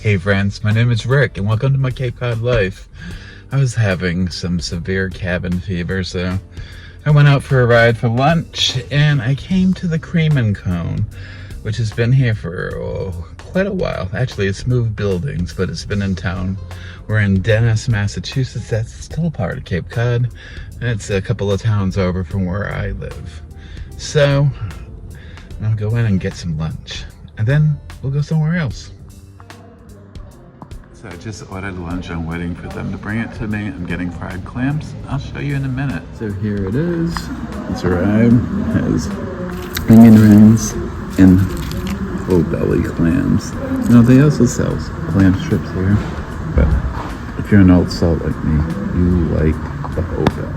Hey friends, my name is Rick and welcome to my Cape Cod life. I was having some severe cabin fever, so I went out for a ride for lunch and I came to the Cream and Cone, which has been here for quite a while. Actually, it's moved buildings, but it's been in town. We're in Dennis, Massachusetts. That's still part of Cape Cod. It's a couple of towns over from where I live. So I'll go in and get some lunch and then we'll go somewhere else. So I just ordered lunch. I'm waiting for them to bring it to me. I'm getting fried clams. I'll show you in a minute. So here it is. It's arrived. It has onion rings and whole belly clams. Now they also sell clam strips here. But if you're an old salt like me, you like the whole belly.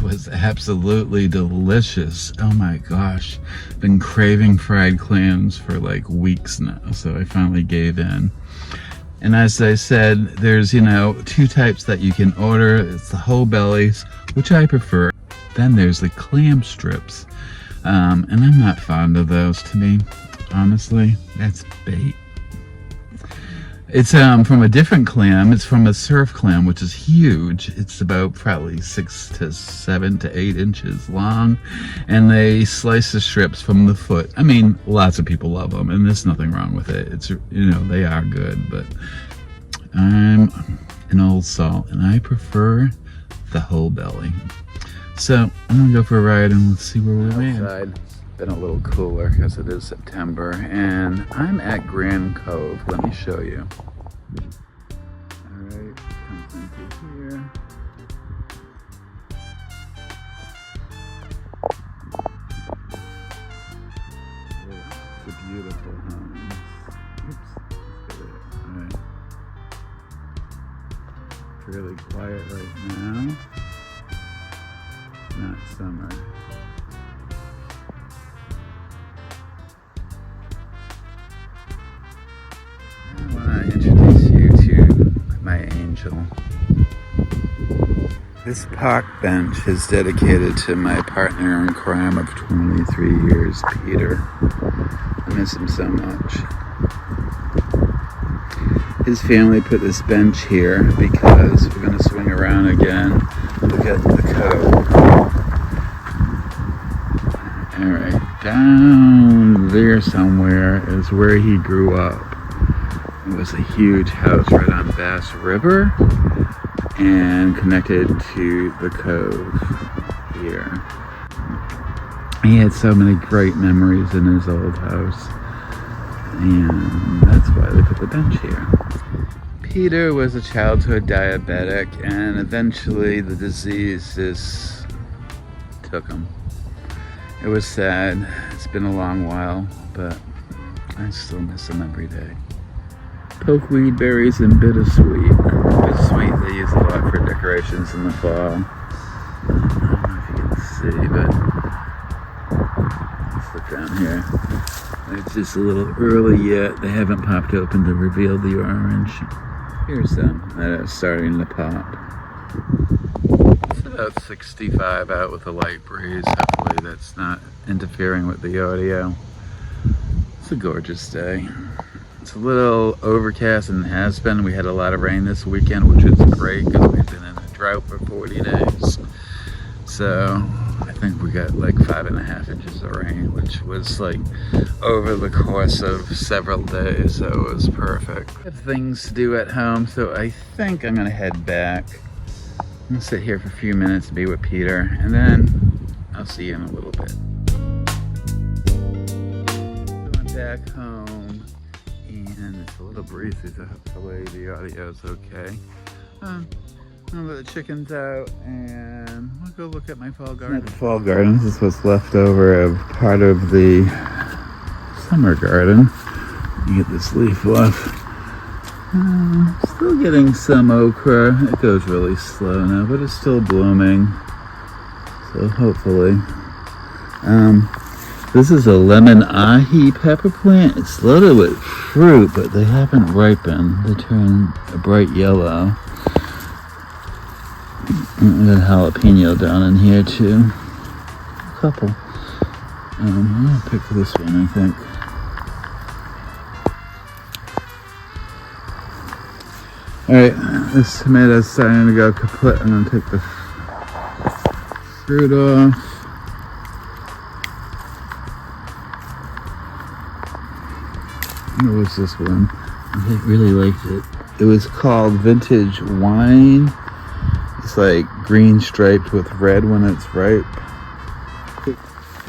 Was absolutely delicious. Oh my gosh, been craving fried clams for like weeks now, so I finally gave in. And as I said, there's two types that you can order. It's the whole bellies, which I prefer. Then there's the clam strips, and I'm not fond of those. To me, honestly, that's bait. It's from a different clam. It's from a surf clam, which is huge. It's about probably 6 to 7 to 8 inches long, and they slice the strips from the foot. I mean, lots of people love them, and there's nothing wrong with it. It's they are good, but I'm an old salt, and I prefer the whole belly. So I'm gonna go for a ride, and let's see where we're outside. Been a little cooler because it is September, and I'm at Grand Cove. Let me show you. Alright, comes into here. It's a beautiful home. Oops, alright. Really quiet right now. Not summer. Introduce you to my angel. This park bench is dedicated to my partner in crime of 23 years, Peter. I miss him so much. His family put this bench here because we're going to swing around again, look at the cove. Alright, down there somewhere is where he grew up. It was a huge house right on Bass River and connected to the cove here. He had so many great memories in his old house, and that's why they put the bench here. Peter was a childhood diabetic, and eventually the disease just took him. It was sad. It's been a long while, but I still miss him every day. Pokeweed berries and bittersweet. Bittersweet they use a lot for decorations in the fall. I don't know if you can see, but let's look down here. It's just a little early yet. They haven't popped open to reveal the orange. Here's some that are starting to pop. It's about 65 out with a light breeze. Hopefully that's not interfering with the audio. It's a gorgeous day. It's a little overcast and has been. We had a lot of rain this weekend, which is great because we've been in a drought for 40 days. So I think we got like 5.5 inches of rain, which was like over the course of several days. So it was perfect. I have things to do at home, so I think I'm gonna head back. I'm gonna sit here for a few minutes and be with Peter, and then I'll see you in a little bit. Going back home. And it's a little breezy, so hopefully the audio is okay. I'll let the chickens out and we'll go look at my fall garden. At the fall garden, this is what's left over of part of the summer garden. You get this leaf off. Still getting some okra. It goes really slow now, but it's still blooming. So hopefully. This is a lemon ahi pepper plant. It's loaded with fruit, but they haven't ripened. They turn a bright yellow. Got jalapeno down in here too. A couple. I'll pick this one, I think. Alright, this tomato's starting to go kaput. I'm gonna take the fruit off. What was this one? I really liked it. It was called Vintage Wine. It's like green striped with red when it's ripe.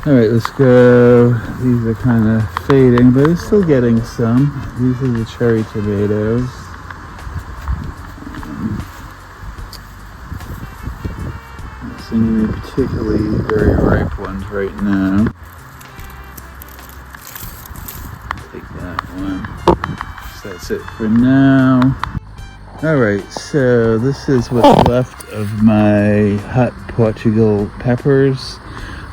Alright, let's go. These are kind of fading, but it's still getting some. These are the cherry tomatoes. Not seeing any particularly very ripe ones right now. Take that one. So that's it for now. Alright, so this is what's left of my hot Portugal peppers.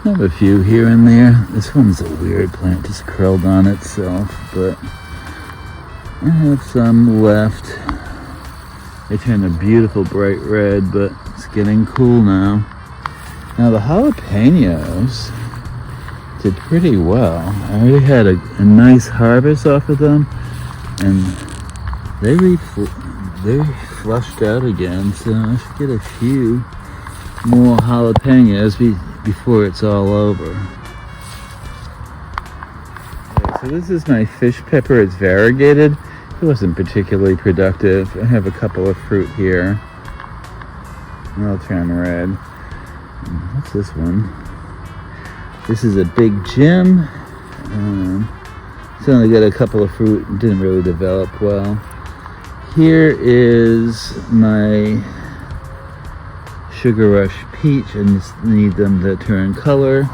I have a few here and there. This one's a weird plant, just curled on itself, but I have some left. They turn a beautiful bright red, but it's getting cool now. Now the jalapenos did pretty well. I already had a nice harvest off of them, and they flushed out again, so I should get a few more jalapenos before it's all over. Okay, so this is my fish pepper. It's variegated. It wasn't particularly productive. I have a couple of fruit here. They'll turn red. What's this one? This is a big gem. It's only got a couple of fruit. It didn't really develop well. Here is my Sugar Rush peach, and just need them to turn color.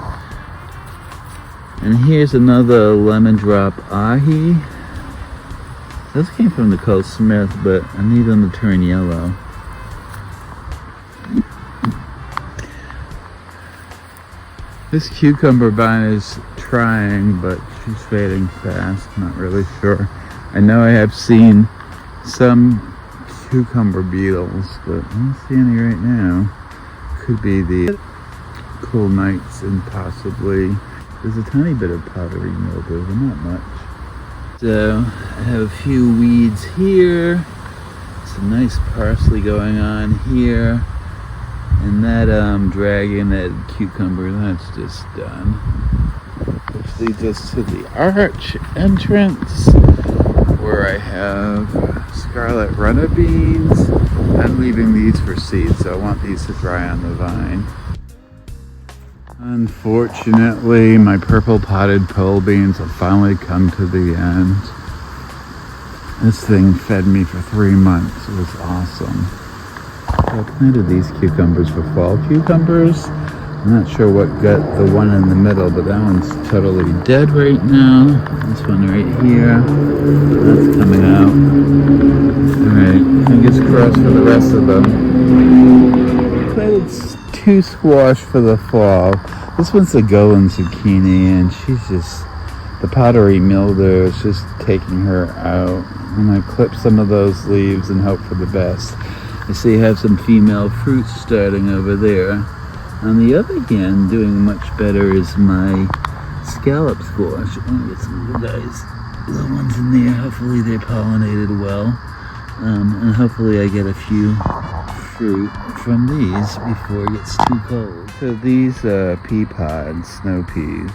And here's another lemon drop ahi. Those came from Nicole Smith, but I need them to turn yellow. This cucumber vine is trying, but she's fading fast. Not really sure. I know I have seen some cucumber beetles, but I don't see any right now. Could be the cool nights, and possibly there's a tiny bit of powdery mildew, but not much. So I have a few weeds here. Some nice parsley going on here. And that dragon, that cucumber, that's just done. Which leads us to the arch entrance, where I have scarlet runner beans. I'm leaving these for seed, so I want these to dry on the vine. Unfortunately, my purple potted pole beans have finally come to the end. This thing fed me for 3 months. It was awesome. So I planted these cucumbers for fall cucumbers. I'm not sure what got the one in the middle, but that one's totally dead right now. This one right here, that's coming out. Alright, fingers crossed for the rest of them. I planted 2 squash for the fall. This one's a golden zucchini, and she's just, the powdery mildew is just taking her out. I'm going to clip some of those leaves and hope for the best. I see I have some female fruits starting over there. On the other hand, doing much better is my scallop squash. I want to get some little guys, little ones in there. Hopefully they're pollinated well. And hopefully I get a few fruit from these before it gets too cold. So these pea pods, snow peas.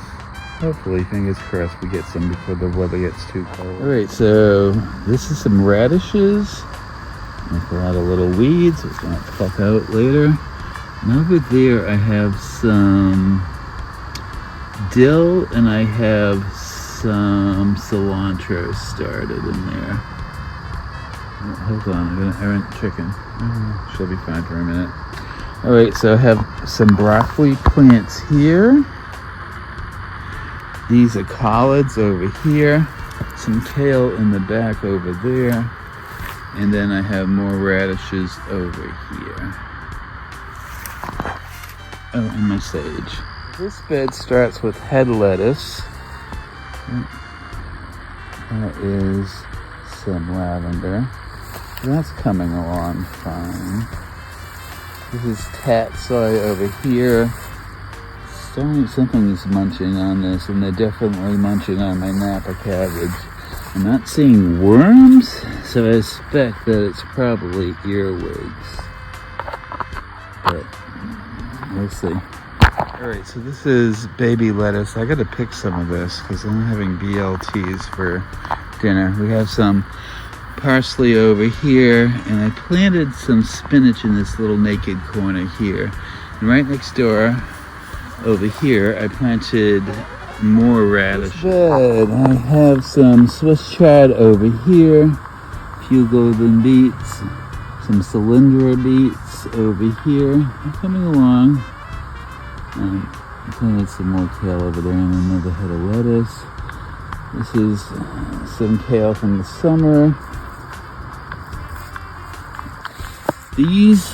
Hopefully, fingers crossed, we get some before the weather gets too cold. Alright, so this is some radishes. There's a lot of little weeds, which I'll pluck out later. And over there I have some dill, and I have some cilantro started in there. Oh, hold on, I'm gonna errant chicken. Oh, she'll be fine for a minute. Alright, so I have some broccoli plants here. These are collards over here. Some kale in the back over there. And then I have more radishes over here. Oh, and my sage. This bed starts with head lettuce. That is some lavender. That's coming along fine. This is tatsoi over here. Something's munching on this, and they're definitely munching on my Napa cabbage. I'm not seeing worms, so I suspect that it's probably earwigs. But we'll see. Alright, so this is baby lettuce. I gotta pick some of this because I'm having BLTs for dinner. We have some parsley over here, and I planted some spinach in this little naked corner here. And right next door, over here, I planted more radishes. Good. I have some Swiss chard over here, a few golden beets, some cylindra beets over here. They're coming along. I planted some more kale over there and another head of lettuce. This is some kale from the summer. These,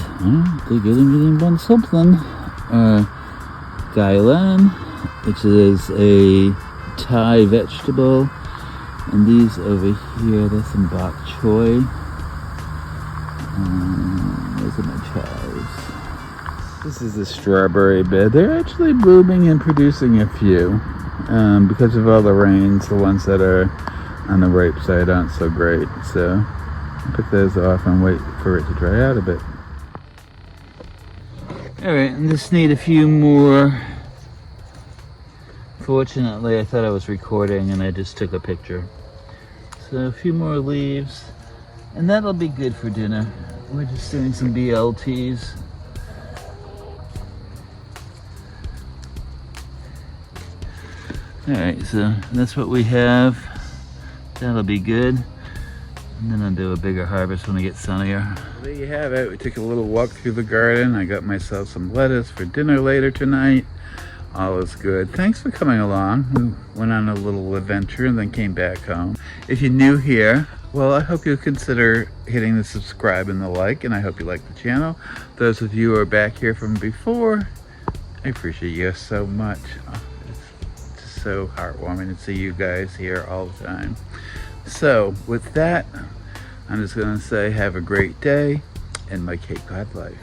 they're getting on something. Gailan, which is a Thai vegetable. And these over here, there's some bok choy. Those are my chives. This is the strawberry bed. They're actually blooming and producing a few. Because of all the rains, the ones that are on the rape side aren't so great. So I'll pick those off and wait for it to dry out a bit. Alright, I just need a few more. Fortunately, I thought I was recording and I just took a picture. So a few more leaves, and that'll be good for dinner. We're just doing some BLTs. Alright, so that's what we have. That'll be good. And then I'll do a bigger harvest when it gets sunnier. There you have it. We took a little walk through the garden. I got myself some lettuce for dinner later tonight. All is good. Thanks for coming along. We went on a little adventure and then came back home. If you're new here, well, I hope you'll consider hitting the subscribe and the like, and I hope you like the channel. Those of you who are back here from before, I appreciate you so much. It's so heartwarming to see you guys here all the time. So with that, I'm just gonna say have a great day and my Cape Cod life.